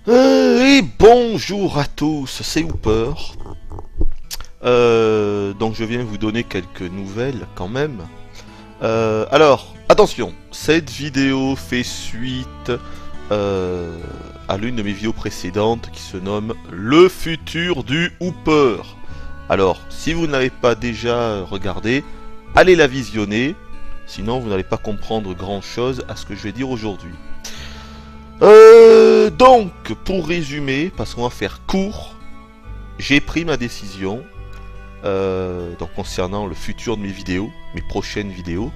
Et bonjour à tous, c'est Hooper. Donc je viens vous donner quelques nouvelles quand même. Alors, attention, cette vidéo fait suite à l'une de mes vidéos précédentes qui se nomme Le futur du Hooper. Alors, si vous n'avez pas déjà regardé, allez la visionner, sinon vous n'allez pas comprendre grand chose à ce que je vais dire aujourd'hui. Donc, pour résumer, parce qu'on va faire court, j'ai pris ma décision donc concernant le futur de mes vidéos, mes prochaines vidéos.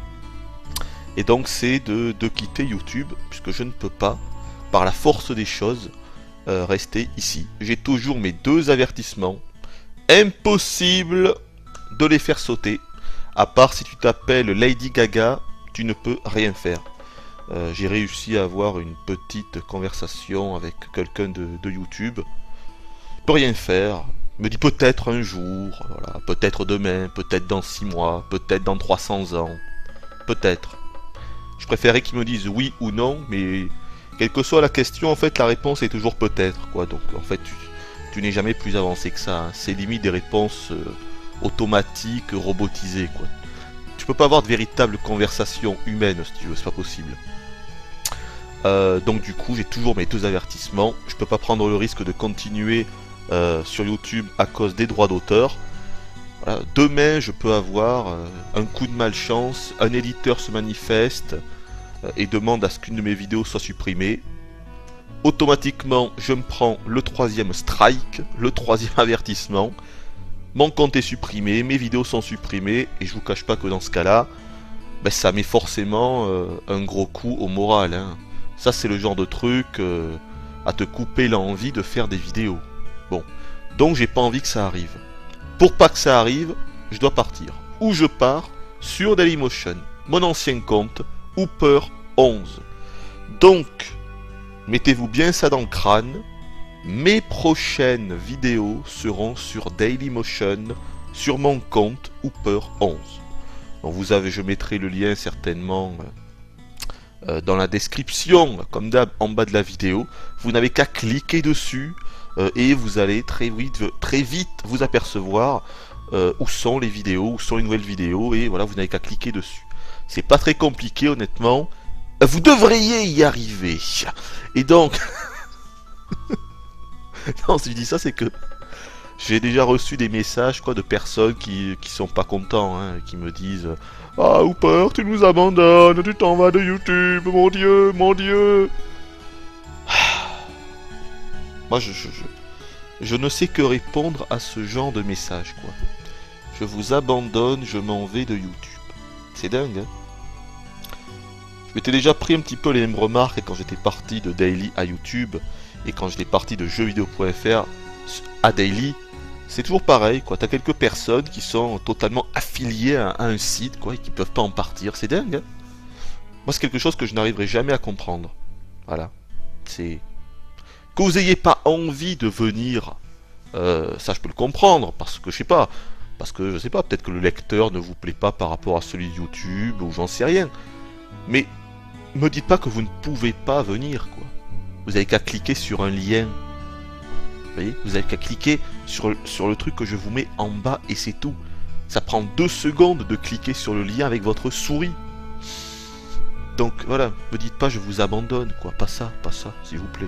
Et donc c'est de quitter YouTube, puisque je ne peux pas, par la force des choses, rester ici. J'ai toujours mes 2 avertissements. Impossible de les faire sauter. À part si tu t'appelles Lady Gaga, tu ne peux rien faire. J'ai réussi à avoir une petite conversation avec quelqu'un de YouTube. Je peux rien faire. Il me dit peut-être un jour, voilà, peut-être demain, peut-être dans 6 mois, peut-être dans 300 ans. Peut-être. Je préférais qu'ils me disent oui ou non, mais quelle que soit la question, en fait, la réponse est toujours peut-être, quoi. Donc, en fait, tu n'es jamais plus avancé que ça. C'est limite des réponses automatiques, robotisées, quoi. Tu peux pas avoir de véritable conversation humaine, si tu veux, c'est pas possible. Donc du coup j'ai toujours mes 2 avertissements. Je peux pas prendre le risque de continuer sur YouTube à cause des droits d'auteur. Voilà. Demain je peux avoir un coup de malchance, un éditeur se manifeste et demande à ce qu'une de mes vidéos soit supprimée. Automatiquement je me prends le 3e strike, le 3e avertissement. Mon compte est supprimé, mes vidéos sont supprimées et je vous cache pas que dans ce cas là ben, ça met forcément un gros coup au moral, hein. Ça c'est le genre de truc à te couper l'envie de faire des vidéos. Bon, donc j'ai pas envie que ça arrive. Pour pas que ça arrive, je dois partir. Où je pars? Sur Dailymotion. Mon ancien compte, Hooper11. Donc, mettez-vous bien ça dans le crâne. Mes prochaines vidéos seront sur Dailymotion, sur mon compte Hooper11. Donc vous avez, je mettrai le lien certainement dans la description, comme d'hab, en bas de la vidéo. Vous n'avez qu'à cliquer dessus et vous allez très vite vous apercevoir où sont les vidéos, où sont les nouvelles vidéos, et voilà, vous n'avez qu'à cliquer dessus. C'est pas très compliqué, honnêtement. Vous devriez y arriver. Et donc, non, si je dis ça, c'est que j'ai déjà reçu des messages de personnes qui sont pas contents, hein, qui me disent ah Hooper, tu nous abandonnes, tu t'en vas de YouTube, mon Dieu, mon Dieu. Moi je ne sais que répondre à ce genre de messages, quoi. Je vous abandonne, je m'en vais de YouTube. C'est dingue, hein. Je m'étais déjà pris un petit peu les mêmes remarques quand j'étais parti de Daily à YouTube et quand j'étais parti de jeuxvideo.fr à Daily. C'est toujours pareil, quoi. T'as quelques personnes qui sont totalement affiliées à un site, quoi, et qui peuvent pas en partir. C'est dingue, hein. Moi, c'est quelque chose que je n'arriverai jamais à comprendre. Voilà. C'est que vous ayez pas envie de venir, ça je peux le comprendre, parce que je sais pas, peut-être que le lecteur ne vous plaît pas par rapport à celui de YouTube ou j'en sais rien. Mais me dites pas que vous ne pouvez pas venir, quoi. Vous avez qu'à cliquer sur un lien. Vous voyez, vous avez qu'à cliquer sur le truc que je vous mets en bas et c'est tout. Ça prend 2 secondes de cliquer sur le lien avec votre souris. Donc voilà, me dites pas je vous abandonne, quoi. Pas ça, s'il vous plaît.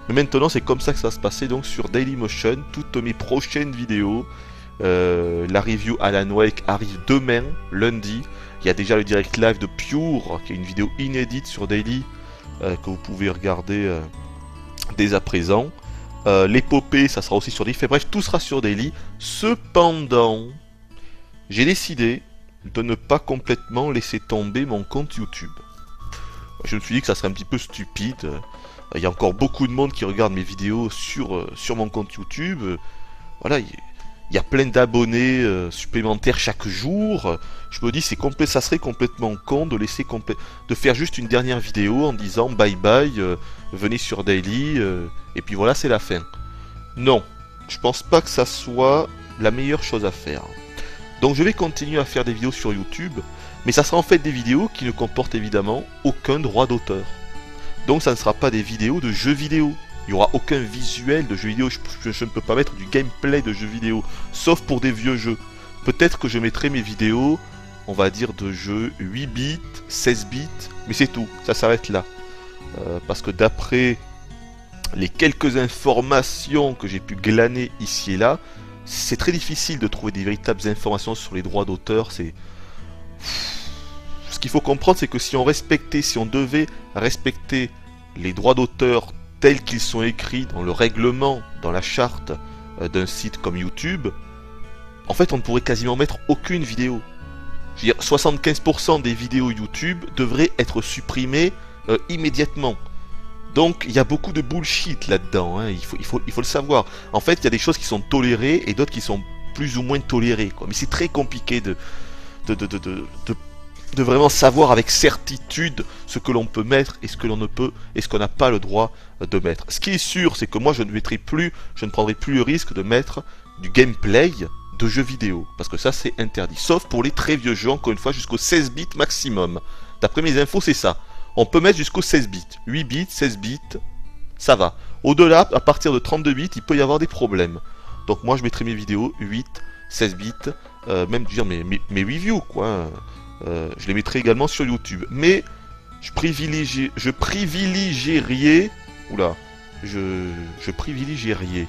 Mais maintenant c'est comme ça que ça va se passer donc sur Dailymotion. Toutes mes prochaines vidéos. La review Alan Wake arrive demain, lundi. Il y a déjà le direct live de Pure, qui est une vidéo inédite sur Daily, que vous pouvez regarder dès à présent. L'épopée, ça sera aussi sur Daily. Bref, tout sera sur Daily. Cependant, j'ai décidé de ne pas complètement laisser tomber mon compte YouTube. Je me suis dit que ça serait un petit peu stupide. Il y a encore beaucoup de monde qui regarde mes vidéos sur mon compte YouTube. Voilà, il y a plein d'abonnés supplémentaires chaque jour. Je me dis ça serait complètement con de laisser de faire juste une dernière vidéo en disant bye bye, venez sur Daily et puis voilà, c'est la fin. Non, je pense pas que ça soit la meilleure chose à faire. Donc je vais continuer à faire des vidéos sur YouTube, mais ça sera en fait des vidéos qui ne comportent évidemment aucun droit d'auteur. Donc ça ne sera pas des vidéos de jeux vidéo. Il n'y aura aucun visuel de jeu vidéo, je ne peux pas mettre du gameplay de jeux vidéo, sauf pour des vieux jeux. Peut-être que je mettrai mes vidéos, on va dire, de jeux 8 bits, 16 bits, mais c'est tout, ça s'arrête là. Parce que d'après les quelques informations que j'ai pu glaner ici et là, c'est très difficile de trouver des véritables informations sur les droits d'auteur. Ce qu'il faut comprendre, c'est que si on devait respecter les droits d'auteur tels qu'ils sont écrits dans le règlement, dans la charte d'un site comme YouTube, en fait on ne pourrait quasiment mettre aucune vidéo. Je veux dire, 75% des vidéos YouTube devraient être supprimées immédiatement. Donc il y a beaucoup de bullshit là-dedans, hein. Il faut le savoir. En fait, il y a des choses qui sont tolérées et d'autres qui sont plus ou moins tolérées, quoi. Mais c'est très compliqué de vraiment savoir avec certitude ce que l'on peut mettre et ce que l'on ne peut et ce qu'on n'a pas le droit de mettre. Ce qui est sûr, c'est que moi je ne prendrai plus le risque de mettre du gameplay de jeux vidéo, parce que ça c'est interdit. Sauf pour les très vieux jeux, encore une fois, jusqu'au 16 bits maximum. D'après mes infos, c'est ça. On peut mettre jusqu'au 16 bits. 8 bits, 16 bits, ça va. Au-delà, à partir de 32 bits, il peut y avoir des problèmes. Donc moi, je mettrai mes vidéos 8, 16 bits, même dire mes reviews, quoi. Je les mettrai également sur YouTube. Mais je privilégierais... Oula. Je privilégierais...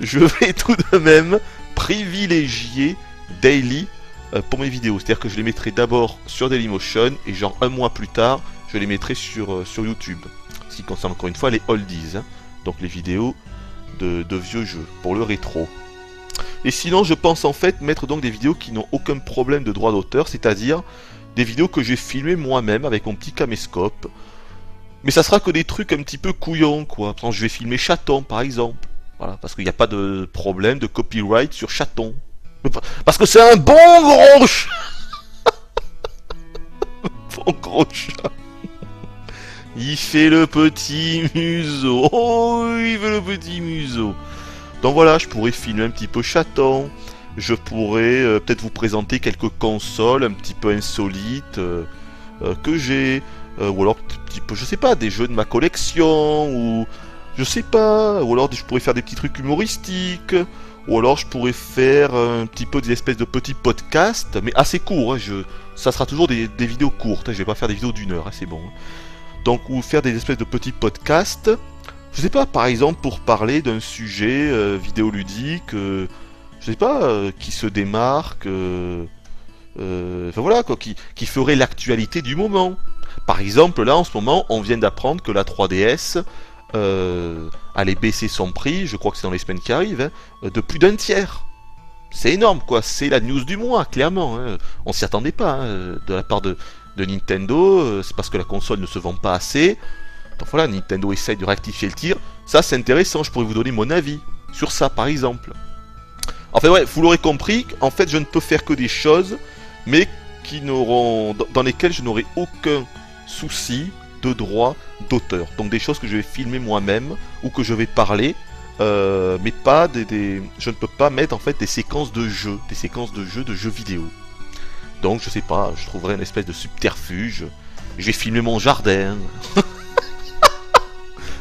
je vais tout de même privilégier Daily pour mes vidéos. C'est-à-dire que je les mettrai d'abord sur Dailymotion et genre un mois plus tard, je les mettrai sur YouTube. Ce qui concerne encore une fois les oldies, hein, donc les vidéos de vieux jeux, pour le rétro. Et sinon, je pense en fait mettre donc des vidéos qui n'ont aucun problème de droit d'auteur, c'est-à-dire des vidéos que j'ai filmées moi-même avec mon petit caméscope. Mais ça sera que des trucs un petit peu couillons, quoi. Par exemple, je vais filmer chaton, par exemple. Voilà, parce qu'il n'y a pas de problème de copyright sur chaton. Parce que c'est un bon gros chat. Bon gros chat. Il fait le petit museau. Oh, il fait le petit museau. Donc voilà, je pourrais filmer un petit peu chaton. Je pourrais peut-être vous présenter quelques consoles un petit peu insolites que j'ai. Ou alors, petit peu, je sais pas, des jeux de ma collection. Ou je sais pas. Ou alors, je pourrais faire des petits trucs humoristiques. Ou alors je pourrais faire un petit peu des espèces de petits podcasts, mais assez courts, hein, ça sera toujours des vidéos courtes, hein, je vais pas faire des vidéos d'1 heure, hein, c'est bon. Donc, ou faire des espèces de petits podcasts, je sais pas, par exemple pour parler d'un sujet vidéoludique, je sais pas, qui se démarque, enfin voilà, quoi, qui ferait l'actualité du moment. Par exemple, là en ce moment, on vient d'apprendre que la 3DS... allait baisser son prix, je crois que c'est dans les semaines qui arrivent, hein, de plus d'un tiers. C'est énorme, quoi. C'est la news du mois, clairement. Hein. On s'y attendait pas, hein, de la part de Nintendo. C'est parce que la console ne se vend pas assez. Donc voilà, Nintendo essaye de rectifier le tir. Ça, c'est intéressant. Je pourrais vous donner mon avis sur ça, par exemple. Enfin, ouais, vous l'aurez compris. En fait, je ne peux faire que des choses, mais dans lesquelles je n'aurai aucun souci de droit d'auteur. Donc des choses que je vais filmer moi-même ou que je vais parler, mais pas je ne peux pas mettre en fait des séquences de jeux, de jeux vidéo. Donc je sais pas, je trouverai une espèce de subterfuge. Je vais filmer mon jardin.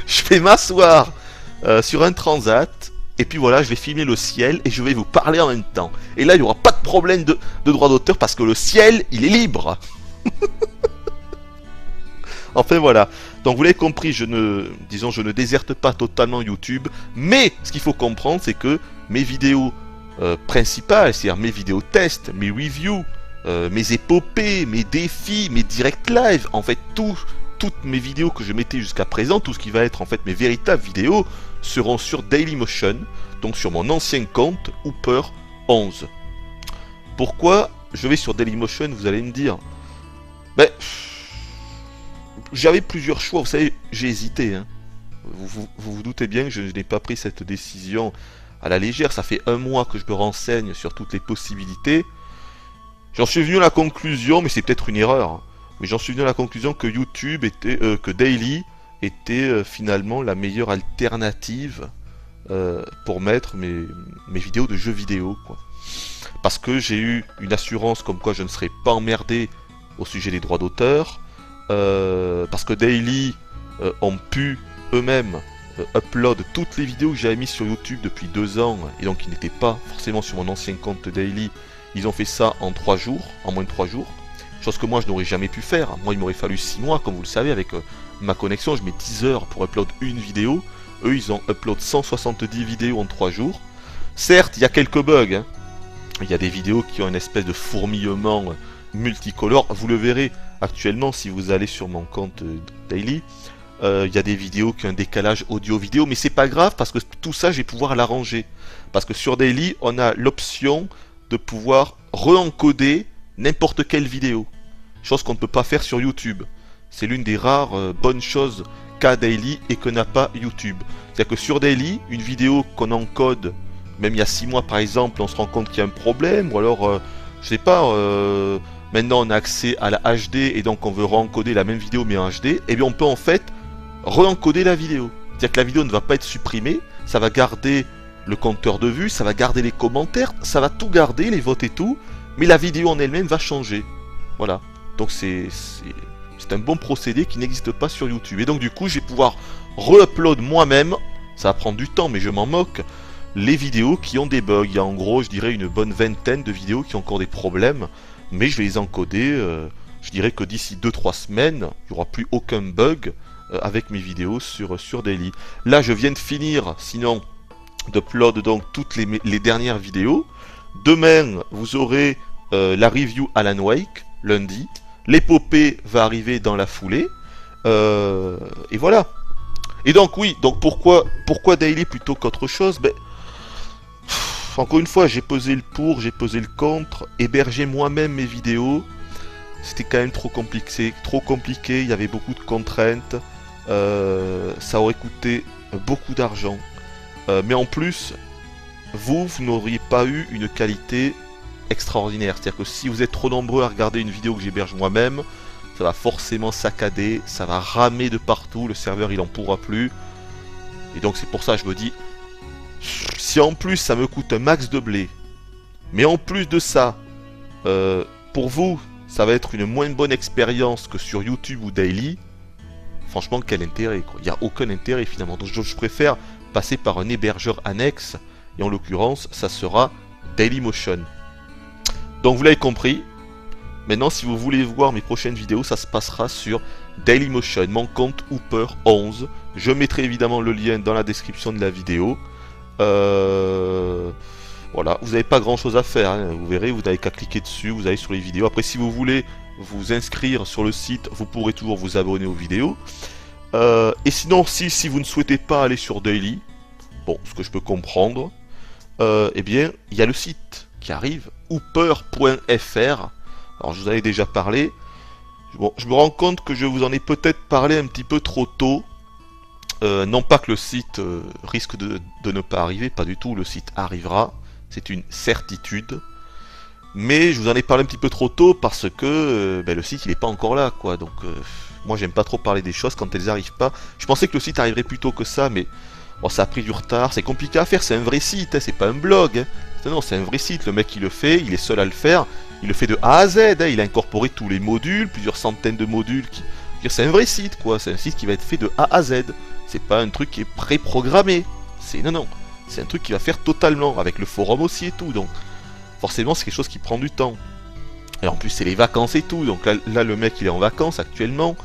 Je vais m'asseoir sur un transat. Et puis voilà, je vais filmer le ciel et je vais vous parler en même temps. Et là, il n'y aura pas de problème de droit d'auteur parce que le ciel, il est libre. Enfin voilà, donc vous l'avez compris, je ne déserte pas totalement YouTube, mais ce qu'il faut comprendre, c'est que mes vidéos principales, c'est-à-dire mes vidéos tests, mes reviews, mes épopées, mes défis, mes direct live, en fait toutes mes vidéos que je mettais jusqu'à présent, tout ce qui va être en fait mes véritables vidéos, seront sur Dailymotion, donc sur mon ancien compte Hooper11. Pourquoi je vais sur Dailymotion, vous allez me dire? Ben... J'avais plusieurs choix, vous savez, j'ai hésité. Hein. Vous doutez bien que je n'ai pas pris cette décision à la légère. Ça fait un mois que je me renseigne sur toutes les possibilités. J'en suis venu à la conclusion, mais c'est peut-être une erreur, hein, mais j'en suis venu à la conclusion que YouTube était, que Daily était finalement la meilleure alternative pour mettre mes vidéos de jeux vidéo, quoi. Parce que j'ai eu une assurance comme quoi je ne serais pas emmerdé au sujet des droits d'auteur. Parce que Daily ont pu eux-mêmes upload toutes les vidéos que j'avais mises sur YouTube depuis 2 ans, et donc ils n'étaient pas forcément sur mon ancien compte daily. Ils ont fait ça en 3 jours, en moins de 3 jours, chose que moi je n'aurais jamais pu faire. Moi il m'aurait fallu 6 mois, comme vous le savez, avec ma connexion, je mets 10 heures pour upload une vidéo. Eux ils ont upload 170 vidéos en 3 jours. Certes, il y a quelques bugs, hein. Il y a des vidéos qui ont une espèce de fourmillement multicolore, vous le verrez actuellement si vous allez sur mon compte daily. Il y a des vidéos qui ont un décalage audio-vidéo, mais c'est pas grave parce que tout ça je vais pouvoir l'arranger. Parce que sur Daily, on a l'option de pouvoir re-encoder n'importe quelle vidéo. Chose qu'on ne peut pas faire sur YouTube. C'est l'une des rares bonnes choses qu'a Daily et que n'a pas YouTube. C'est-à-dire que sur Daily, une vidéo qu'on encode, même il y a 6 mois par exemple, on se rend compte qu'il y a un problème, ou alors, je sais pas, maintenant on a accès à la HD et donc on veut re-encoder la même vidéo mais en HD, et bien on peut en fait re-encoder la vidéo. C'est-à-dire que la vidéo ne va pas être supprimée, ça va garder le compteur de vues, ça va garder les commentaires, ça va tout garder, les votes et tout, mais la vidéo en elle-même va changer. Voilà. Donc c'est un bon procédé qui n'existe pas sur YouTube. Et donc du coup, je vais pouvoir re-upload moi-même, ça va prendre du temps, mais je m'en moque, les vidéos qui ont des bugs. Il y a en gros, je dirais, une bonne vingtaine de vidéos qui ont encore des problèmes, mais je vais les encoder, je dirais que d'ici 2-3 semaines, il n'y aura plus aucun bug avec mes vidéos sur Daily. Là, je viens de finir, sinon, d'upload donc toutes les dernières vidéos. Demain, vous aurez la review Alan Wake, lundi. L'épopée va arriver dans la foulée. Et voilà. Et donc, oui, donc pourquoi Daily plutôt qu'autre chose? Ben, encore une fois, j'ai pesé le pour, j'ai pesé le contre. Héberger moi-même mes vidéos, c'était quand même trop compliqué, il y avait beaucoup de contraintes. Ça aurait coûté beaucoup d'argent. Mais en plus, vous n'auriez pas eu une qualité extraordinaire. C'est-à-dire que si vous êtes trop nombreux à regarder une vidéo que j'héberge moi-même, ça va forcément saccader, ça va ramer de partout, le serveur il en pourra plus. Et donc c'est pour ça que je me dis, si en plus ça me coûte un max de blé, mais en plus de ça, pour vous, ça va être une moins bonne expérience que sur YouTube ou Daily, franchement quel intérêt quoi. Il n'y a aucun intérêt finalement. Donc je préfère passer par un hébergeur annexe, et en l'occurrence ça sera Dailymotion. Donc vous l'avez compris, maintenant si vous voulez voir mes prochaines vidéos, ça se passera sur Dailymotion, mon compte Hooper11. Je mettrai évidemment le lien dans la description de la vidéo. Voilà, vous n'avez pas grand chose à faire, hein. Vous verrez, vous n'avez qu'à cliquer dessus, vous allez sur les vidéos. Après si vous voulez vous inscrire sur le site, vous pourrez toujours vous abonner aux vidéos. Et sinon, si vous ne souhaitez pas aller sur Daily, bon, ce que je peux comprendre, eh bien, il y a le site qui arrive, hooper.fr. Alors, je vous en ai déjà parlé. Bon, je me rends compte que je vous en ai peut-être parlé un petit peu trop tôt. Non pas que le site risque de ne pas arriver, pas du tout, le site arrivera, c'est une certitude. Mais je vous en ai parlé un petit peu trop tôt parce que le site il n'est pas encore là, quoi. Donc, moi j'aime pas trop parler des choses quand elles arrivent pas. Je pensais que le site arriverait plus tôt que ça, mais bon, ça a pris du retard, c'est compliqué à faire, c'est un vrai site, hein, c'est pas un blog. Hein. Non, c'est un vrai site, le mec il le fait, il est seul à le faire, il le fait de A à Z, hein, il a incorporé tous les modules, plusieurs centaines de modules. C'est un vrai site, quoi, c'est un site qui va être fait de A à Z. C'est pas un truc qui est pré-programmé. Non, c'est un truc qui va faire totalement, avec le forum aussi et tout, donc forcément c'est quelque chose qui prend du temps. Et en plus c'est les vacances et tout, donc là le mec il est en vacances actuellement,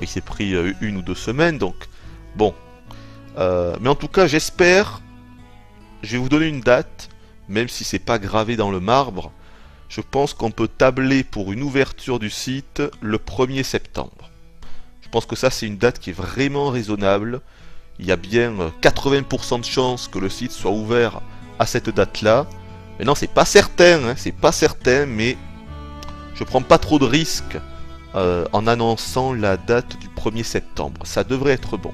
il s'est pris 1 ou 2 semaines, donc bon. Mais en tout cas j'espère, je vais vous donner une date, même si c'est pas gravé dans le marbre, je pense qu'on peut tabler pour une ouverture du site le 1er septembre. Je pense que ça c'est une date qui est vraiment raisonnable. Il y a bien 80% de chances que le site soit ouvert à cette date-là. Maintenant c'est pas certain, hein, c'est pas certain, mais je prends pas trop de risques en annonçant la date du 1er septembre. Ça devrait être bon.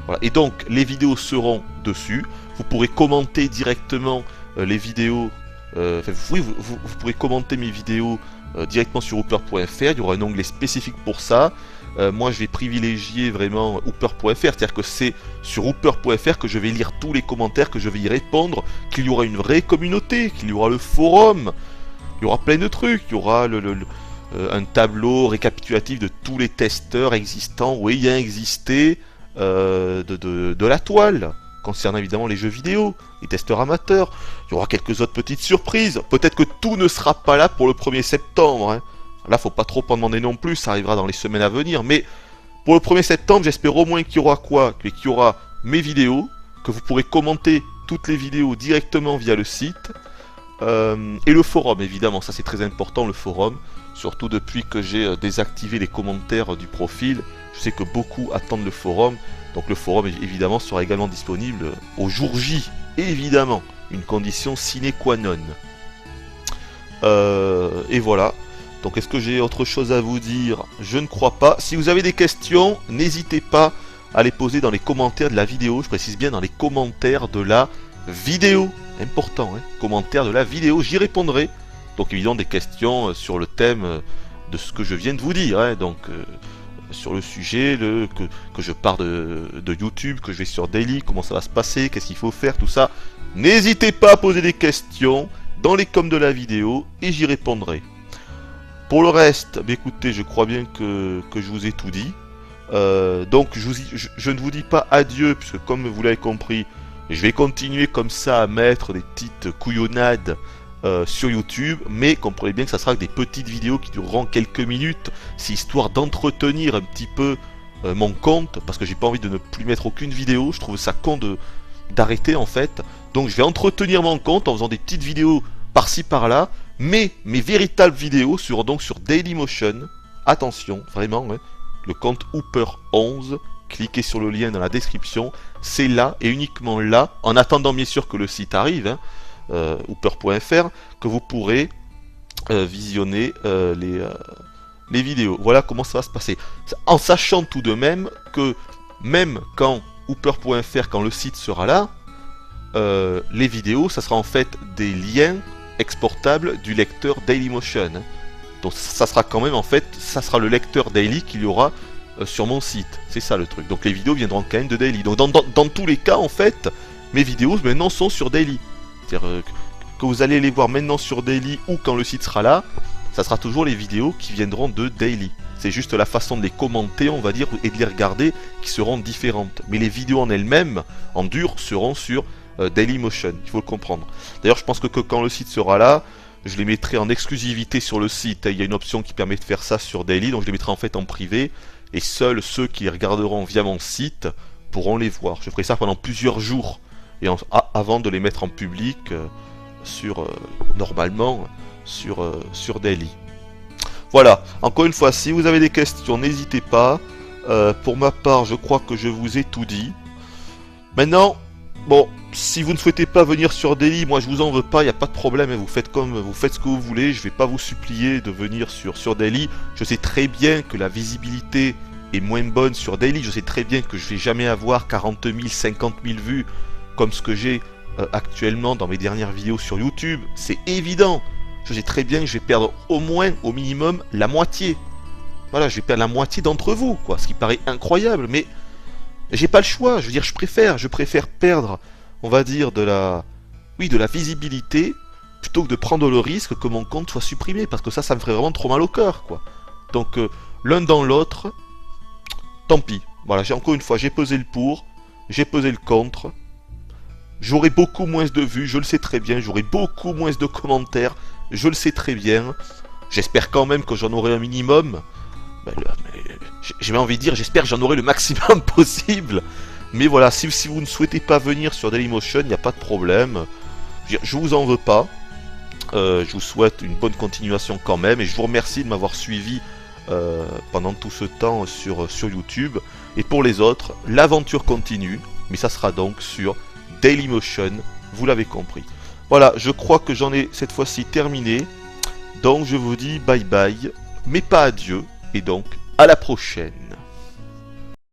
Voilà. Et donc les vidéos seront dessus. Vous pourrez commenter directement les vidéos. Vous pourrez commenter mes vidéos directement sur hooper.fr. Il y aura un onglet spécifique pour ça. Moi je vais privilégier vraiment hooper.fr, c'est-à-dire que c'est sur hooper.fr que je vais lire tous les commentaires, que je vais y répondre, qu'il y aura une vraie communauté, qu'il y aura le forum, il y aura plein de trucs, il y aura un tableau récapitulatif de tous les testeurs existants ou ayant existé de la toile, concernant évidemment les jeux vidéo, les testeurs amateurs. Il y aura quelques autres petites surprises. Peut-être que tout ne sera pas là pour le 1er septembre. Hein. Là, faut pas trop en demander non plus, ça arrivera dans les semaines à venir. Mais pour le 1er septembre, j'espère au moins qu'il y aura quoi? Qu'il y aura mes vidéos, que vous pourrez commenter toutes les vidéos directement via le site. Et le forum, évidemment, ça c'est très important, le forum. Surtout depuis que j'ai désactivé les commentaires du profil. Je sais que beaucoup attendent le forum. Donc le forum, évidemment, sera également disponible au jour J. Évidemment, une condition sine qua non. Et voilà. Donc est-ce que j'ai autre chose à vous dire? Je ne crois pas. Si vous avez des questions, n'hésitez pas à les poser dans les commentaires de la vidéo. Je précise bien dans les commentaires de la vidéo. Important, hein, commentaires de la vidéo, j'y répondrai. Donc évidemment des questions sur le thème de ce que je viens de vous dire. Hein, donc sur le sujet, que je pars de YouTube, que je vais sur Daily, comment ça va se passer, qu'est-ce qu'il faut faire, tout ça. N'hésitez pas à poser des questions dans les coms de la vidéo et j'y répondrai. Pour le reste, bah écoutez, je crois bien que je vous ai tout dit. Donc je ne vous dis pas adieu, puisque comme vous l'avez compris, je vais continuer comme ça à mettre des petites couillonnades sur YouTube, mais comprenez bien que ça sera des petites vidéos qui dureront quelques minutes, c'est histoire d'entretenir un petit peu mon compte, parce que j'ai pas envie de ne plus mettre aucune vidéo, je trouve ça con d'arrêter en fait. Donc je vais entretenir mon compte en faisant des petites vidéos par-ci par-là, mais mes véritables vidéos seront donc sur Dailymotion. Attention, vraiment, hein, le compte Hooper11, cliquez sur le lien dans la description, c'est là et uniquement là, en attendant bien sûr que le site arrive, hein, Hooper.fr, que vous pourrez visionner les vidéos. Voilà comment ça va se passer. En sachant tout de même que même quand Hooper.fr, quand le site sera là, les vidéos, ça sera en fait des liens exportables du lecteur Dailymotion. Hein. Donc ça sera quand même en fait, ça sera le lecteur Daily qu'il y aura sur mon site. C'est ça le truc. Donc les vidéos viendront quand même de Daily. Donc dans tous les cas en fait, mes vidéos maintenant sont sur Daily. C'est-à-dire que vous allez les voir maintenant sur Daily ou quand le site sera là, ça sera toujours les vidéos qui viendront de Daily. C'est juste la façon de les commenter, on va dire, et de les regarder qui seront différentes. Mais les vidéos en elles-mêmes, en dur, seront sur Dailymotion. Il faut le comprendre. D'ailleurs, je pense que quand le site sera là, je les mettrai en exclusivité sur le site. Il y a une option qui permet de faire ça sur Daily, donc je les mettrai en fait en privé. Et seuls ceux qui les regarderont via mon site pourront les voir. Je ferai ça pendant plusieurs jours. Et avant de les mettre en public normalement sur Daily. Voilà, encore une fois, si vous avez des questions, n'hésitez pas. Pour ma part, je crois que je vous ai tout dit. Maintenant, bon, si vous ne souhaitez pas venir sur Daily, moi je vous en veux pas, il n'y a pas de problème, vous faites ce que vous voulez, je vais pas vous supplier de venir sur Daily. Je sais très bien que la visibilité est moins bonne sur Daily, je sais très bien que je vais jamais avoir 40 000, 50 000 vues comme ce que j'ai actuellement dans mes dernières vidéos sur YouTube, c'est évident. Je sais très bien que je vais perdre au moins, au minimum, la moitié. Voilà, je vais perdre la moitié d'entre vous, quoi. Ce qui paraît incroyable, mais j'ai pas le choix. Je veux dire, je préfère perdre, on va dire, de la visibilité, plutôt que de prendre le risque que mon compte soit supprimé, parce que ça me ferait vraiment trop mal au cœur, quoi. Donc, l'un dans l'autre, tant pis. Voilà, encore une fois, j'ai pesé le pour, j'ai pesé le contre. J'aurai beaucoup moins de vues, je le sais très bien, j'aurai beaucoup moins de commentaires, je le sais très bien. J'espère quand même que j'en aurai un minimum. J'ai envie de dire, j'espère que j'en aurai le maximum possible. Mais voilà, si vous ne souhaitez pas venir sur Dailymotion, il n'y a pas de problème. Je vous en veux pas. Je vous souhaite une bonne continuation quand même. Et je vous remercie de m'avoir suivi pendant tout ce temps sur YouTube. Et pour les autres, l'aventure continue. Mais ça sera donc sur Dailymotion, vous l'avez compris. Voilà, je crois que j'en ai cette fois-ci terminé. Donc je vous dis bye bye, mais pas adieu, et donc à la prochaine.